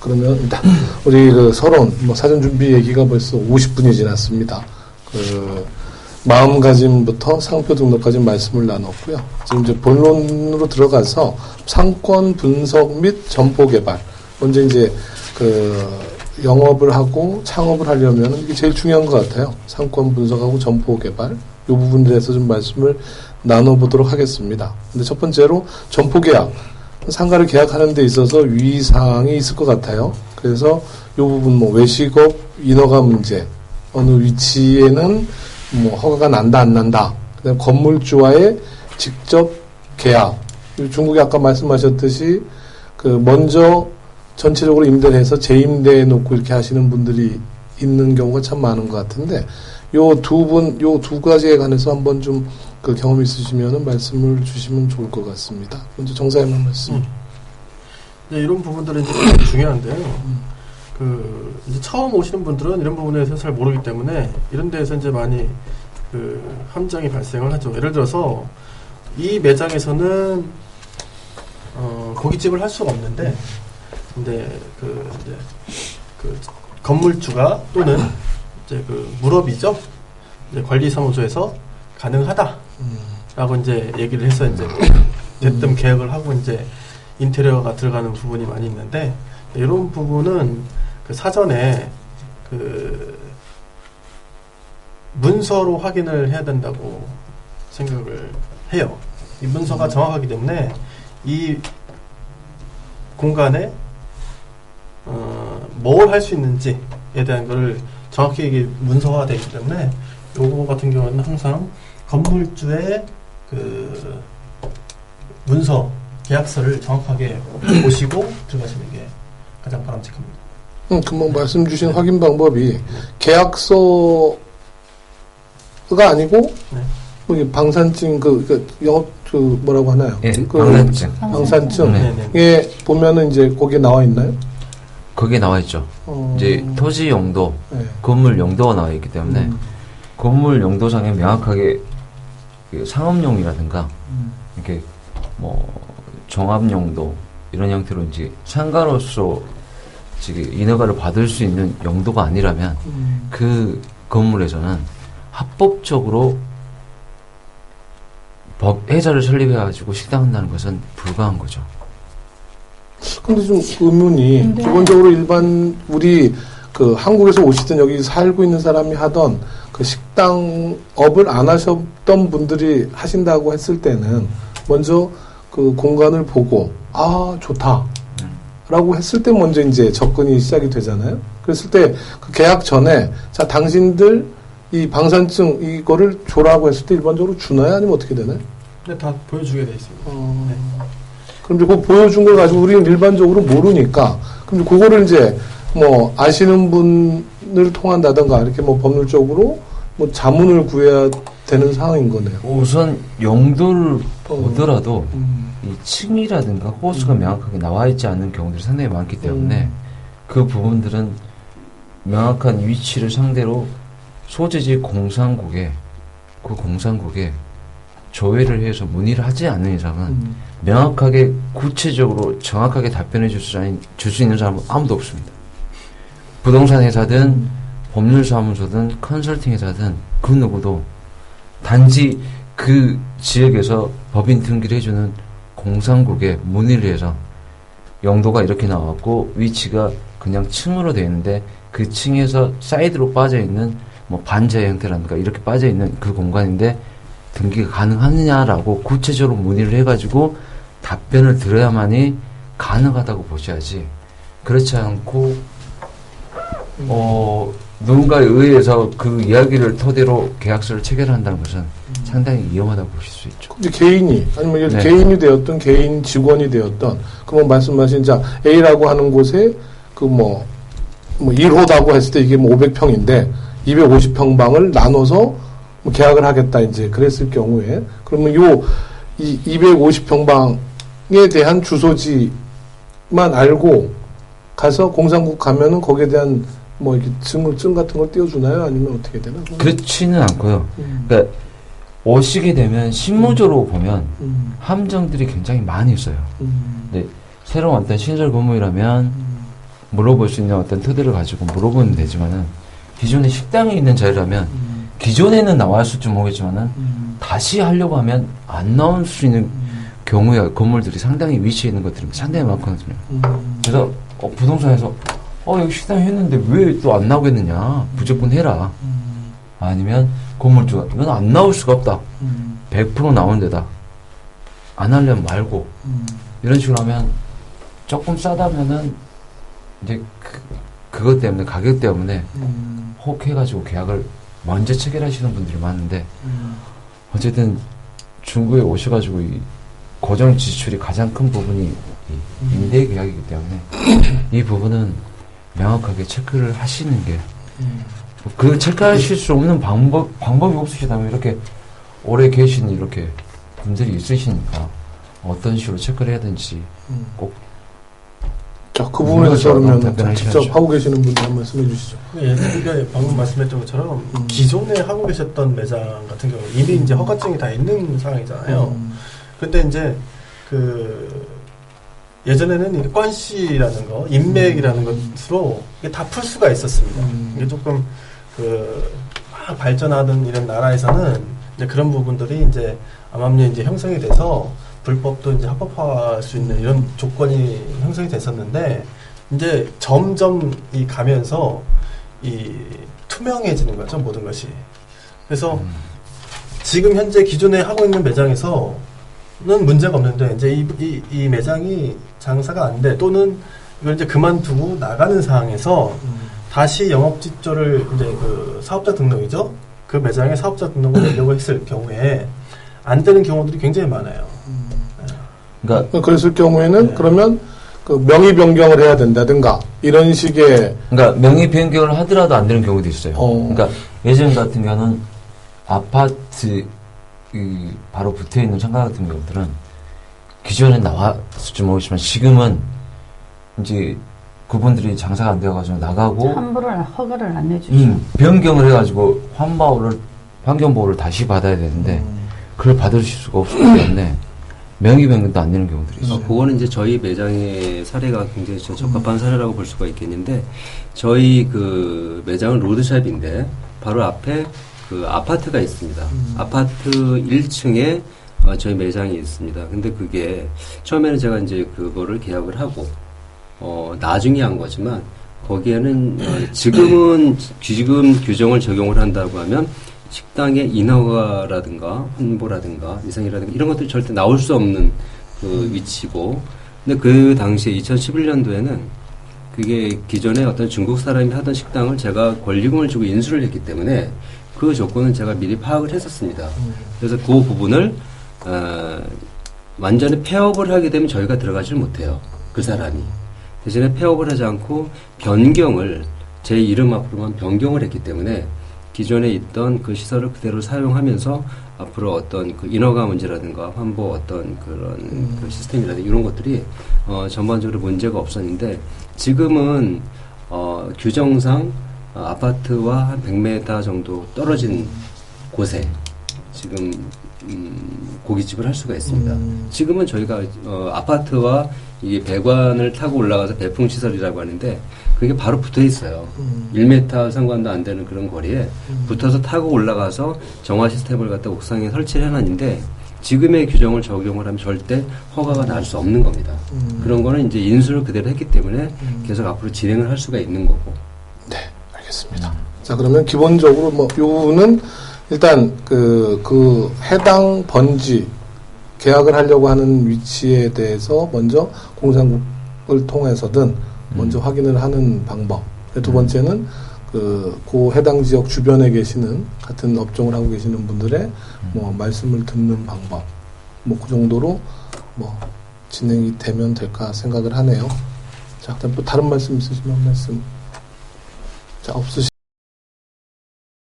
그러면 일단 우리 그 서론 뭐 사전 준비 얘기가 벌써 50분이 지났습니다. 그 마음가짐부터 상표 등록까지 말씀을 나눴고요. 지금 이제 본론으로 들어가서 상권 분석 및 점포 개발. 먼저 이제 그 영업을 하고 창업을 하려면 이게 제일 중요한 것 같아요. 상권 분석하고 점포 개발. 이 부분에 대해서 좀 말씀을 나눠보도록 하겠습니다. 근데 첫 번째로 점포 계약. 상가를 계약하는 데 있어서 유의사항이 있을 것 같아요. 그래서 이 부분 뭐 외식업 인허가 문제, 어느 위치에는 뭐 허가가 난다 안 난다. 그다음 건물주와의 직접 계약. 중국이 아까 말씀하셨듯이 그 먼저 전체적으로 임대를 해서 재임대해 놓고 이렇게 하시는 분들이 있는 경우가 참 많은 것 같은데 요 두 가지에 관해서 한번 좀 그 경험 있으시면은 말씀을 주시면 좋을 것 같습니다. 먼저 정사님 말씀. 네, 이런 부분들은 이제 굉장히 중요한데요. 그 이제 처음 오시는 분들은 이런 부분에 대해서 잘 모르기 때문에 이런 데에서 이제 많이 그 함정이 발생을 하죠. 예를 들어서 이 매장에서는 고깃집을 할 수가 없는데, 근데 그 건물주가 또는 이제 그 물업이죠. 이제 관리사무소에서 가능하다라고 이제 얘기를 해서 이제 대뜸 계약을 하고 이제 인테리어가 들어가는 부분이 많이 있는데 이런 부분은 그 사전에 그 문서로 확인을 해야 된다고 생각을 해요. 이 문서가 정확하기 때문에 이 공간에 뭘 할 수 있는지에 대한 거를 정확히 이게 문서화가 되기 때문에 요거 같은 경우는 항상 건물주의 그 문서 계약서를 정확하게 보시고 들어가시는 게 가장 바람직합니다. 금방 말씀 주신 확인 방법이 계약서가 아니고 네. 방산증 영업 뭐라고 하나요? 예, 방산증. 방산증에 보면은 이제 거기에 나와 있나요? 거기에 나와 있죠. 이제 토지 용도, 네. 건물 용도가 나와 있기 때문에 건물 용도상에 명확하게 상업용이라든가 이렇게 뭐 종합용도 이런 형태로 이제 상가로서 지금 인허가를 받을 수 있는 용도가 아니라면 그 건물에서는 합법적으로 회사를 설립해가지고 식당한다는 것은 불가한 거죠. 근데 좀 의문이 기본적으로 일반 우리 그 한국에서 오시던 여기 살고 있는 사람이 하던 그 식당업을 안 하셨던 분들이 하신다고 했을 때는 먼저 그 공간을 보고 좋다 라고 했을 때 먼저 이제 접근이 시작이 되잖아요. 그랬을 때 그 계약 전에 자 당신들 이 방산증 이거를 줘라고 했을 때 일반적으로 주나요? 아니면 어떻게 되나요? 네, 다 보여주게 돼 있습니다. 네. 그럼 이제 그 보여준 걸 가지고 우리는 일반적으로 모르니까 그럼 그거를 이제 뭐 아시는 분을 통한다던가 이렇게 뭐 법률적으로 뭐 자문을 구해야 되는 상황인 거네요. 우선 용도를 보더라도 이 층이라든가 호수가 명확하게 나와 있지 않는 경우들이 상당히 많기 때문에 그 부분들은 명확한 위치를 상대로 소재지 공사국에 조회를 해서 문의를 하지 않는 이상은 명확하게 구체적으로 정확하게 답변해 줄 수 있는 사람은 아무도 없습니다. 부동산 회사든 법률사무소든 컨설팅 회사든 그 누구도 단지 그 지역에서 법인 등기를 해주는 공사국에 문의를 해서 용도가 이렇게 나왔고 위치가 그냥 층으로 되어 있는데 그 층에서 사이드로 빠져있는 뭐 반지하 형태라든가 이렇게 빠져있는 그 공간인데 등기가 가능하느냐라고 구체적으로 문의를 해가지고 답변을 들어야만이 가능하다고 보셔야지 그렇지 않고 누군가에 의해서 그 이야기를 토대로 계약서를 체결한다는 것은 상당히 위험하다고 보실 수 있죠. 근데 개인이 아니면 네. 개인이 되었던 개인 직원이 되었던 그뭐 말씀하신 자 A라고 하는 곳에 그 뭐 1호다고 했을 때 이게 뭐 500평인데 250평방을 나눠서 뭐 계약을 하겠다 이제 그랬을 경우에 그러면 이 250평방에 대한 주소지만 알고 가서 공사국 가면은 거기에 대한 뭐 이렇게 증 같은 걸 띄워주나요? 아니면 어떻게 되나? 그렇지는 않고요. 그러니까 오시게 되면 실무적으로 보면 함정들이 굉장히 많이 있어요. 근데 새로 왔던 신설 건물이라면 물어볼 수 있는 어떤 토대를 가지고 물어보면 되지만은 기존에 식당에 있는 자리라면 기존에는 나왔을지 모르겠지만은 다시 하려고 하면 안 나올 수 있는 경우에 건물들이 상당히 위치해 있는 것들이 상당히 많거든요. 그래서 부동산에서 여기 식당 했는데 왜 또 안 나오겠느냐, 무조건 해라. 아니면 건물주가 이건 안 나올 수가 없다, 100% 나오는 데다, 안 하려면 말고, 이런 식으로 하면 조금 싸다면은 이제 그것 때문에, 가격 때문에 혹해가지고 계약을 먼저 체결하시는 분들이 많은데, 어쨌든 중국에 오셔가지고 이 고정 지출이 가장 큰 부분이 이 임대 계약이기 때문에 이 부분은 명확하게 체크를 하시는 게, 그 체크하실 수 없는 방법이 없으시다면 이렇게 오래 계신 이렇게 분들이 있으시니까 어떤 식으로 체크를 해야 되는지 꼭. 자, 그 부분에서 그러면 직접 하고 계시는 분들 한 말씀해 주시죠. 예, 그러니까 방금 말씀했던 것처럼 기존에 하고 계셨던 매장 같은 경우 이미 이제 허가증이 다 있는 상황이잖아요. 근데 이제 예전에는 건시라는 거, 인맥이라는 것으로 이게 다 풀 수가 있었습니다. 이게 조금 막 발전하던 이런 나라에서는 이제 그런 부분들이 이제 암암리에 이제 형성이 돼서 불법도 이제 합법화할 수 있는 이런 조건이 형성이 됐었는데, 이제 점점 가면서 투명해지는 거죠, 모든 것이. 그래서 지금 현재 기존에 하고 있는 매장에서는 문제가 없는데, 이제 이 매장이 장사가 안 돼, 또는 이걸 이제 그만두고 나가는 상황에서 다시 영업직조를 이제 사업자 등록이죠. 그 매장에 사업자 등록을 내려고 했을 경우에 안 되는 경우들이 굉장히 많아요. 그러니까 그랬을 경우에는 네. 그러면 명의 변경을 해야 된다든가 이런 식의. 그러니까 명의 변경을 하더라도 안 되는 경우도 있어요. 그러니까 예전 같은 경우는 아파트 바로 붙어 있는 상가 같은 경우들은 기존에 나왔을지 모르겠지만 지금은 이제 그분들이 장사가 안 되어가지고 나가고 함부로 허가를 안 내주죠. 변경을 해가지고 환경보호를 다시 받아야 되는데 그걸 받으실 수가 없기 때문에 명의 변경도 안 되는 경우들이 있어요. 그거는 이제 저희 매장의 사례가 굉장히 적합한 사례라고 볼 수가 있겠는데, 저희 매장은 로드샵인데 바로 앞에 아파트가 있습니다. 아파트 1층에 저희 매장이 있습니다. 근데 그게 처음에는 제가 이제 그거를 계약을 하고 나중에 한 거지만, 거기에는 지금 규정을 적용을 한다고 하면 식당의 인허가라든가 홍보라든가 위생이라든가 이런 것들이 절대 나올 수 없는 위치고, 근데 그 당시에 2011년도에는 그게 기존에 어떤 중국 사람이 하던 식당을 제가 권리금을 주고 인수를 했기 때문에 그 조건은 제가 미리 파악을 했었습니다. 그래서 그 부분을 완전히 폐업을 하게 되면 저희가 들어가지를 못해요. 그 사람이. 대신에 폐업을 하지 않고 변경을, 제 이름 앞으로만 변경을 했기 때문에 기존에 있던 그 시설을 그대로 사용하면서 앞으로 어떤 인허가 문제라든가 환보 어떤 그런 시스템이라든가 이런 것들이 전반적으로 문제가 없었는데, 지금은 규정상 아파트와 한 100m 정도 떨어진 곳에 지금 고깃집을 할 수가 있습니다. 지금은 저희가 아파트와 이게 배관을 타고 올라가서 배풍시설이라고 하는데 그게 바로 붙어 있어요. 1m 상관도 안 되는 그런 거리에 붙어서 타고 올라가서 정화 시스템을 갖다 옥상에 설치를 해놨는데, 지금의 규정을 적용을 하면 절대 허가가 날 수 없는 겁니다. 그런 거는 이제 인수를 그대로 했기 때문에 계속 앞으로 진행을 할 수가 있는 거고. 네, 알겠습니다. 자, 그러면 기본적으로 이 부분은 일단 해당 번지 계약을 하려고 하는 위치에 대해서 먼저 공사국을 통해서든 먼저 확인을 하는 방법. 두 번째는 그 해당 지역 주변에 계시는 같은 업종을 하고 계시는 분들의 말씀을 듣는 방법. 그 정도로 진행이 되면 될까 생각을 하네요. 자, 그다음 또 다른 말씀 있으시면 말씀. 자, 없으시